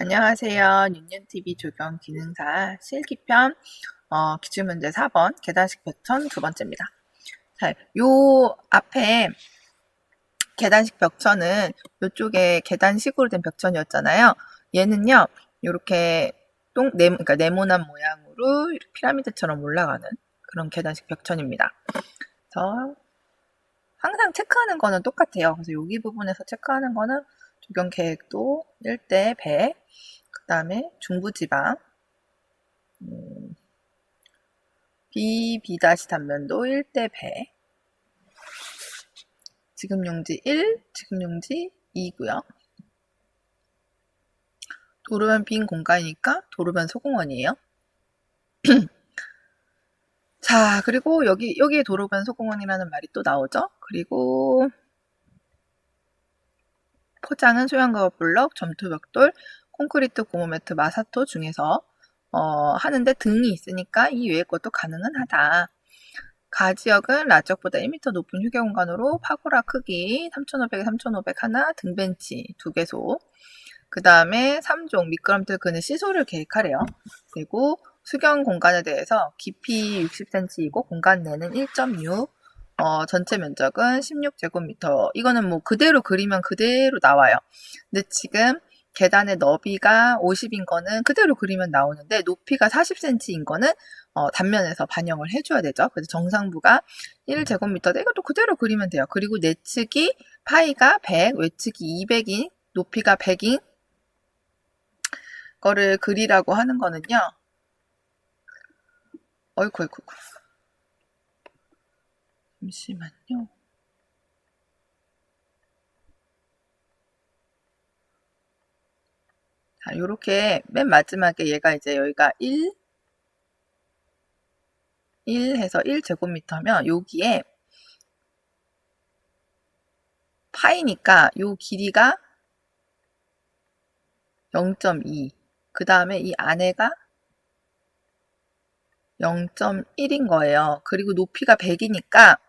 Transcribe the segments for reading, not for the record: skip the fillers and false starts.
안녕하세요. 윤윤TV 조경 기능사 실기편 기출문제 4번 계단식 벽천 두 번째입니다. 자, 요 앞에 계단식 벽천은 요쪽에 계단식으로 된 벽천이었잖아요. 얘는요, 요렇게 그러니까 네모난 모양으로 이렇게 피라미드처럼 올라가는 그런 계단식 벽천입니다. 그래서 항상 체크하는 거는 똑같아요. 그래서 여기 부분에서 체크하는 거는 조경 계획도 1대 100, 그 다음에 중부지방, B 단면도 1대 100, 지급용지 1, 지급용지 2고요. 도로변 빈 공간이니까 도로변 소공원이에요. 자, 그리고 여기에 도로변 소공원이라는 말이 또 나오죠. 그리고 포장은 소형가구 블럭, 점토벽돌, 콘크리트, 고무매트, 마사토 중에서 하는데 등이 있으니까 이 외의 것도 가능은 하다. 가지역은 라지역보다 1m 높은 휴게 공간으로 파고라 크기 3,500에 3,500 하나, 등벤치 2개소. 그 다음에 3종 미끄럼틀 그늘 시소를 계획하래요. 그리고 수경 공간에 대해서 깊이 60cm이고 공간 내는 1.6, 전체 면적은 16제곱미터. 이거는 뭐 그대로 그리면 그대로 나와요. 근데 지금 계단의 너비가 50인 거는 그대로 그리면 나오는데 높이가 40cm인 거는 단면에서 반영을 해줘야 되죠. 그래서 정상부가 1제곱미터인데 이것도 그대로 그리면 돼요. 그리고 내측이 파이가 100, 외측이 200인, 높이가 100인 거를 그리라고 하는 거는요. 어이쿠. 잠시만요. 자, 요렇게 맨 마지막에 얘가 이제 여기가 1 해서 1제곱미터면 여기에 파이니까 요 길이가 0.2. 그 다음에 이 안에가 0.1인 거예요. 그리고 높이가 100이니까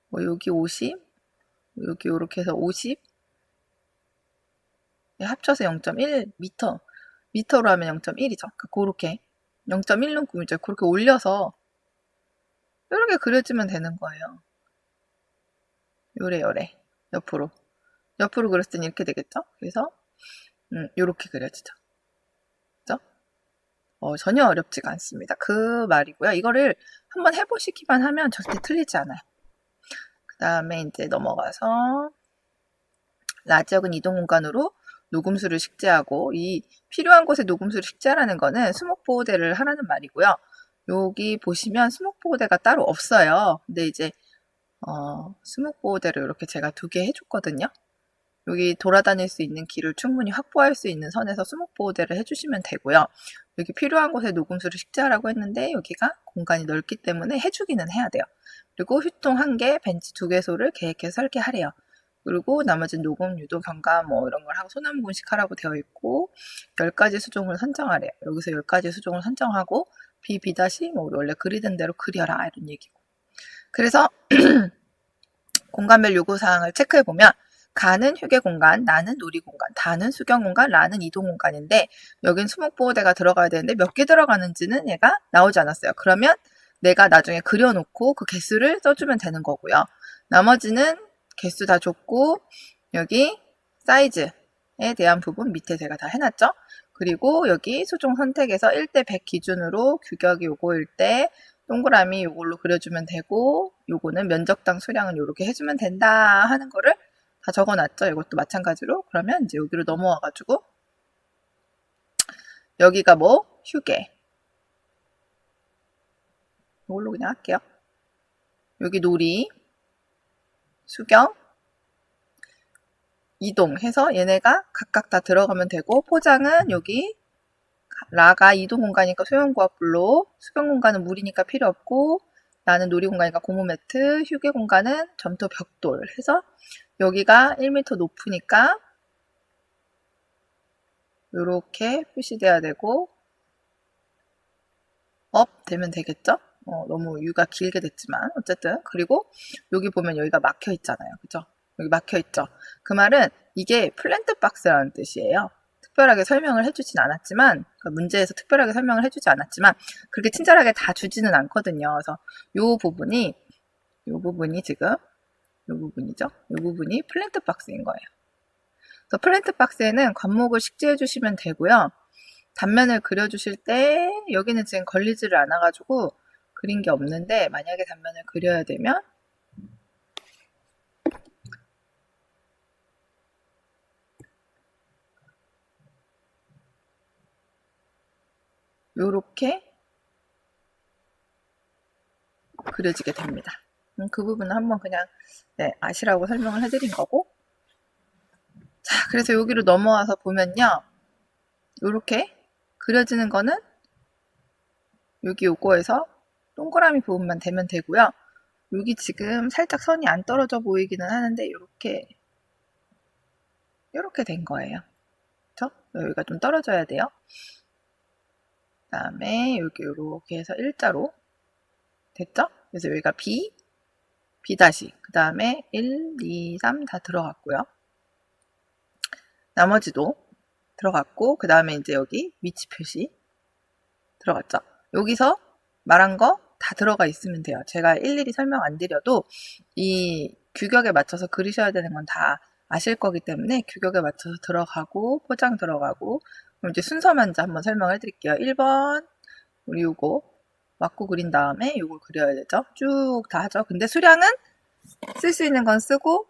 뭐 여기 50, 여기 요렇게 해서 50 합쳐서 0.1m. 미터로 하면 0.1이죠. 그렇게 0.1는 이제 그렇게 올려서 이렇게 그려주면 되는 거예요. 요래 옆으로 그렸을 땐 이렇게 되겠죠. 그래서 요렇게 그려지죠. 그죠? 전혀 어렵지가 않습니다. 그 말이고요. 이거를 한번 해보시기만 하면 절대 틀리지 않아요. 그 다음에 이제 넘어가서 라지역은 이동 공간으로 녹음수를 식재하고, 이 필요한 곳에 녹음수를 식재하라는 거는 수목보호대를 하라는 말이고요. 여기 보시면 수목보호대가 따로 없어요. 근데 이제 수목보호대를 이렇게 제가 2개 해줬거든요. 여기 돌아다닐 수 있는 길을 충분히 확보할 수 있는 선에서 수목보호대를 해주시면 되고요. 여기 필요한 곳에 녹음수를 식재하라고 했는데 여기가 공간이 넓기 때문에 해주기는 해야 돼요. 그리고 휴통 1개, 벤치 2개소를 계획해서 설계하래요. 그리고 나머지는 녹음, 유도, 경감 뭐 이런 걸 하고 소나무 분식하라고 되어 있고 10가지 수종을 선정하래요. 여기서 10가지 수종을 선정하고 B 뭐 우리 원래 그리던 대로 그려라 이런 얘기고. 그래서 공간별 요구사항을 체크해보면 가는 휴게 공간, 나는 놀이 공간, 다는 수경 공간, 라는 이동 공간인데 여긴 수목보호대가 들어가야 되는데 몇 개 들어가는지는 얘가 나오지 않았어요. 그러면 내가 나중에 그려놓고 그 개수를 써주면 되는 거고요. 나머지는 개수 다 줬고 여기 사이즈에 대한 부분 밑에 제가 다 해놨죠. 그리고 여기 수종 선택에서 1대 100 기준으로 규격이 요거일 때 동그라미 요걸로 그려주면 되고 요거는 면적당 수량은 요렇게 해주면 된다 하는 거를 다 적어놨죠. 이것도 마찬가지로. 그러면 이제 여기로 넘어와가지고 여기가 뭐 휴게 이걸로 그냥 할게요. 여기 놀이, 수경, 이동 해서 얘네가 각각 다 들어가면 되고 포장은 여기 라가 이동 공간이니까 소형구합불로, 수경 공간은 물이니까 필요 없고 나는 놀이 공간이니까 고무매트, 휴게 공간은 점토 벽돌 해서 여기가 1m 높으니까 이렇게 표시돼야 되고 업 되면 되겠죠? 너무 유가 길게 됐지만 어쨌든. 그리고 여기 보면 여기가 막혀 있잖아요. 그죠? 여기 막혀 있죠? 그 말은 이게 플랜트 박스라는 뜻이에요. 특별하게 설명을 해주진 않았지만, 그러니까 문제에서 특별하게 설명을 해주지 않았지만, 그렇게 친절하게 다 주지는 않거든요. 그래서 요 부분이 지금, 요 부분이죠. 요 부분이 플랜트 박스인 거예요. 그래서 플랜트 박스에는 관목을 식재해 주시면 되고요. 단면을 그려주실 때, 여기는 지금 걸리지를 않아가지고 그린 게 없는데, 만약에 단면을 그려야 되면, 요렇게 그려지게 됩니다. 그 부분은 한번 그냥 아시라고 설명을 해드린 거고, 자, 그래서 여기로 넘어와서 보면요, 요렇게 그려지는 거는 여기 요거에서 동그라미 부분만 되면 되고요. 여기 지금 살짝 선이 안 떨어져 보이기는 하는데 요렇게 된 거예요. 그쵸? 여기가 좀 떨어져야 돼요. 그 다음에 여기 요렇게 해서 일자로 됐죠? 그래서 여기가 B, B 다시, 그 다음에 1, 2, 3 다 들어갔고요. 나머지도 들어갔고, 그 다음에 이제 여기 위치 표시 들어갔죠? 여기서 말한 거 다 들어가 있으면 돼요. 제가 일일이 설명 안 드려도 이 규격에 맞춰서 그리셔야 되는 건 다 아실 거기 때문에 규격에 맞춰서 들어가고, 포장 들어가고, 그럼 이제 순서만 이제 한번 설명해 드릴게요. 1번, 우리 요거 맞고 그린 다음에 요걸 그려야 되죠. 쭉 다 하죠. 근데 수량은 쓸 수 있는 건 쓰고,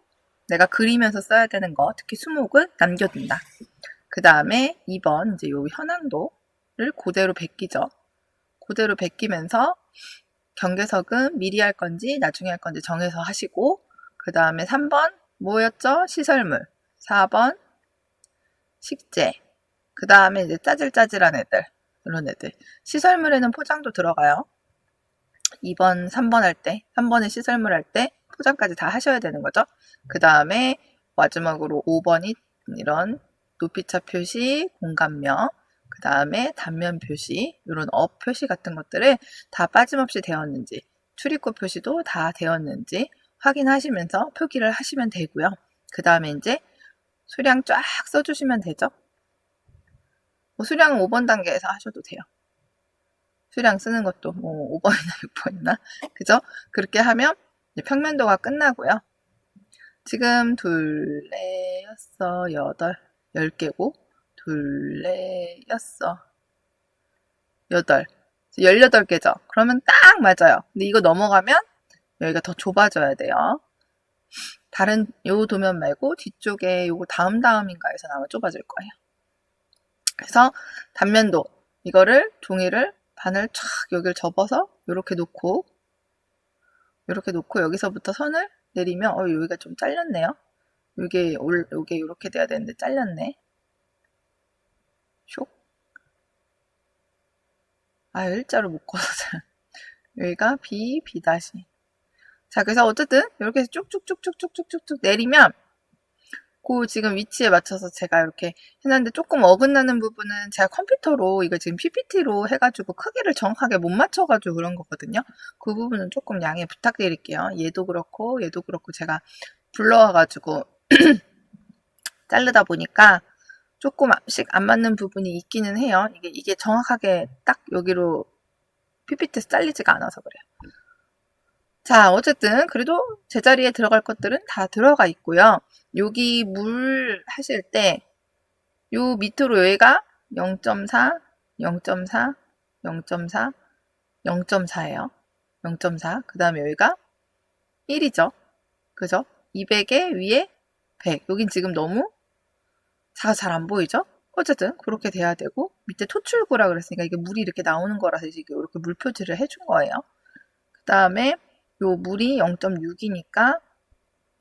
내가 그리면서 써야 되는 거, 특히 수목은 남겨둔다. 그 다음에 2번, 이제 요 현황도를 그대로 베끼죠. 그대로 베끼면서 경계석은 미리 할 건지 나중에 할 건지 정해서 하시고, 그 다음에 3번 뭐였죠? 시설물. 4번 식재. 그 다음에 이제 짜질짜질한 애들, 이런 애들. 시설물에는 포장도 들어가요. 2번, 3번 할 때, 3번에 시설물 할 때 포장까지 다 하셔야 되는 거죠. 그 다음에 마지막으로 5번이 이런 높이차 표시, 공간명, 그 다음에 단면 표시, 이런 업 표시 같은 것들을 다 빠짐없이 되었는지, 출입구 표시도 다 되었는지 확인하시면서 표기를 하시면 되고요. 그 다음에 이제 수량 쫙 써주시면 되죠. 뭐 수량은 5번 단계에서 하셔도 돼요. 수량 쓰는 것도 뭐 5번이나 6번이나 그죠? 그렇게 하면 평면도가 끝나고요. 지금 둘, 넷, 여섯, 여덟, 10개고 둘, 넷, 여섯, 여덟, 18개죠. 그러면 딱 맞아요. 근데 이거 넘어가면 여기가 더 좁아져야 돼요. 다른 요 도면 말고 뒤쪽에 요거 다음인가에서 아마 좁아질 거예요. 그래서 단면도 이거를 종이를 반을 쫙 여기를 접어서 이렇게 놓고 여기서부터 선을 내리면 여기가 좀 잘렸네요. 요게 이렇게 돼야 되는데 잘렸네. 쇽. 일자로 묶어서 여기가 B 다시. 자, 그래서 어쨌든 이렇게 해서 쭉쭉쭉쭉쭉쭉쭉 내리면 그 지금 위치에 맞춰서 제가 이렇게 해놨는데 조금 어긋나는 부분은 제가 컴퓨터로 이거 지금 PPT로 해가지고 크기를 정확하게 못 맞춰가지고 그런 거거든요. 그 부분은 조금 양해 부탁드릴게요. 얘도 그렇고 제가 불러와가지고 자르다 보니까 조금씩 안 맞는 부분이 있기는 해요. 이게 정확하게 딱 여기로 PPT에서 잘리지가 않아서 그래요. 자, 어쨌든 그래도 제자리에 들어갈 것들은 다 들어가 있고요. 여기 물 하실 때 요 밑으로 여기가 0.4, 0.4, 0.4, 0.4예요. 0.4. 그 다음에 여기가 1이죠. 그죠? 200에 위에 100. 여긴 지금 너무 작아서 잘 안 보이죠? 어쨌든 그렇게 돼야 되고 밑에 토출구라 그랬으니까 이게 물이 이렇게 나오는 거라서 이렇게 물 표지를 해준 거예요. 그 다음에 요 물이 0.6이니까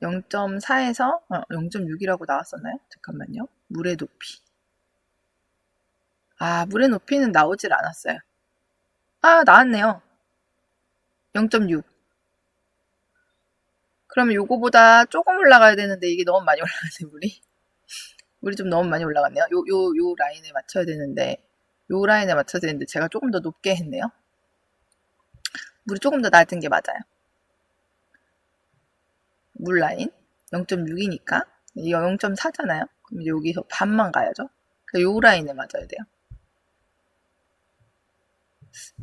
0.4에서 0.6이라고 나왔었나요? 잠깐만요. 물의 높이. 물의 높이는 나오질 않았어요. 나왔네요. 0.6. 그러면 요거보다 조금 올라가야 되는데 이게 너무 많이 올라가네, 물이 좀 너무 많이 올라갔네요. 요 라인에 맞춰야 되는데 제가 조금 더 높게 했네요. 물이 조금 더 낮은 게 맞아요. 물 라인 0.6이니까 이거 0.4잖아요. 그럼 여기서 반만 가야죠. 요 라인에 맞아야 돼요.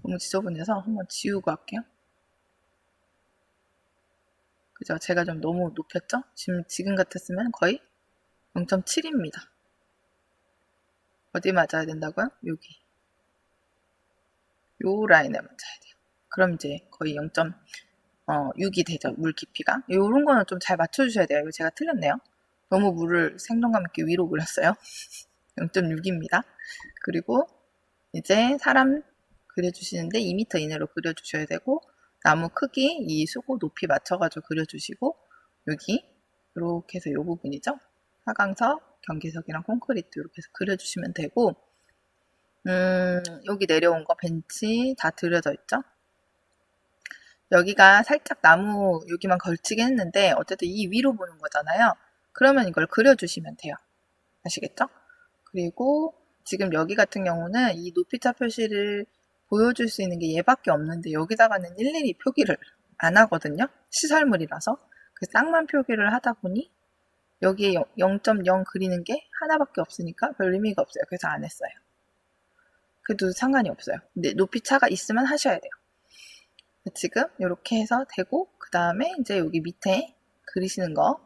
너무 지저분해서 한번 지우고 할게요. 그죠? 제가 좀 너무 높였죠? 지금 같았으면 거의 0.7입니다. 어디 맞아야 된다고요? 여기. 요 라인에 맞아야 돼요. 그럼 이제 거의 0.6이 되죠. 물 깊이가. 요런 거는 좀 잘 맞춰주셔야 돼요. 이거 제가 틀렸네요. 너무 물을 생동감 있게 위로 그렸어요. 0.6입니다. 그리고 이제 사람 그려주시는데 2m 이내로 그려주셔야 되고, 나무 크기, 이 수고 높이 맞춰가지고 그려주시고, 여기 이렇게 해서 이 부분이죠. 하강석, 경계석이랑 콘크리트 이렇게 해서 그려주시면 되고, 여기 내려온 거 벤치 다 들여져 있죠. 여기가 살짝 나무 여기만 걸치긴 했는데 어쨌든 이 위로 보는 거잖아요. 그러면 이걸 그려주시면 돼요. 아시겠죠? 그리고 지금 여기 같은 경우는 이 높이차 표시를 보여줄 수 있는 게 얘밖에 없는데 여기다가는 일일이 표기를 안 하거든요. 시설물이라서. 그 쌍만 표기를 하다 보니 여기에 0.0 그리는 게 하나밖에 없으니까 별 의미가 없어요. 그래서 안 했어요. 그래도 상관이 없어요. 근데 높이차가 있으면 하셔야 돼요. 지금 이렇게 해서 되고, 그 다음에 이제 여기 밑에 그리시는 거,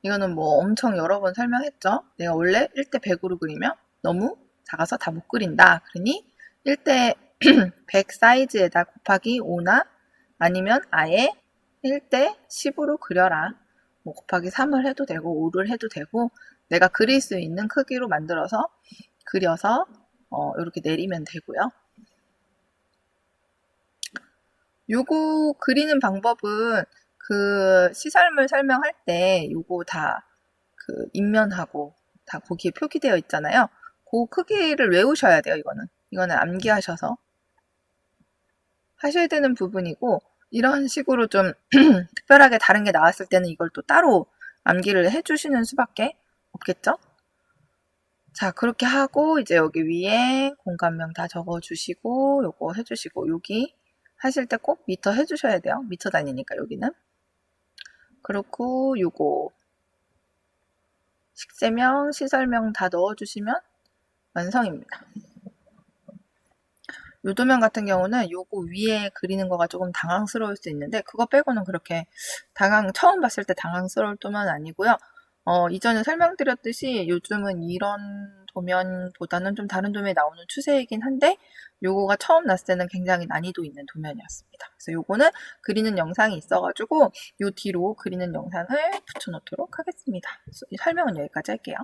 이거는 뭐 엄청 여러 번 설명했죠. 내가 원래 1대 100으로 그리면 너무 작아서 다 못 그린다. 그러니 1대 100 사이즈에다 곱하기 5나 아니면 아예 1대 10으로 그려라. 뭐 곱하기 3을 해도 되고 5를 해도 되고, 내가 그릴 수 있는 크기로 만들어서 그려서 이렇게 내리면 되고요. 요거 그리는 방법은 그 시설물 설명할 때 요거 다 그 인면하고 다 거기에 표기되어 있잖아요. 그 크기를 외우셔야 돼요. 이거는 암기하셔서 하셔야 되는 부분이고, 이런 식으로 좀 특별하게 다른 게 나왔을 때는 이걸 또 따로 암기를 해주시는 수밖에 없겠죠. 자, 그렇게 하고 이제 여기 위에 공간명 다 적어주시고 요거 해주시고, 여기 하실 때 꼭 미터 해주셔야 돼요. 미터 단위니까 여기는. 그렇고 요거 식재명, 시설명 다 넣어주시면 완성입니다. 요도면 같은 경우는 요거 위에 그리는 거가 조금 당황스러울 수 있는데, 그거 빼고는 그렇게 처음 봤을 때 당황스러울 도면 아니고요. 이전에 설명드렸듯이 요즘은 이런 도면보다는 좀 다른 도면이 나오는 추세이긴 한데, 요거가 처음 났을 때는 굉장히 난이도 있는 도면이었습니다. 그래서 요거는 그리는 영상이 있어가지고 요 뒤로 그리는 영상을 붙여놓도록 하겠습니다. 설명은 여기까지 할게요.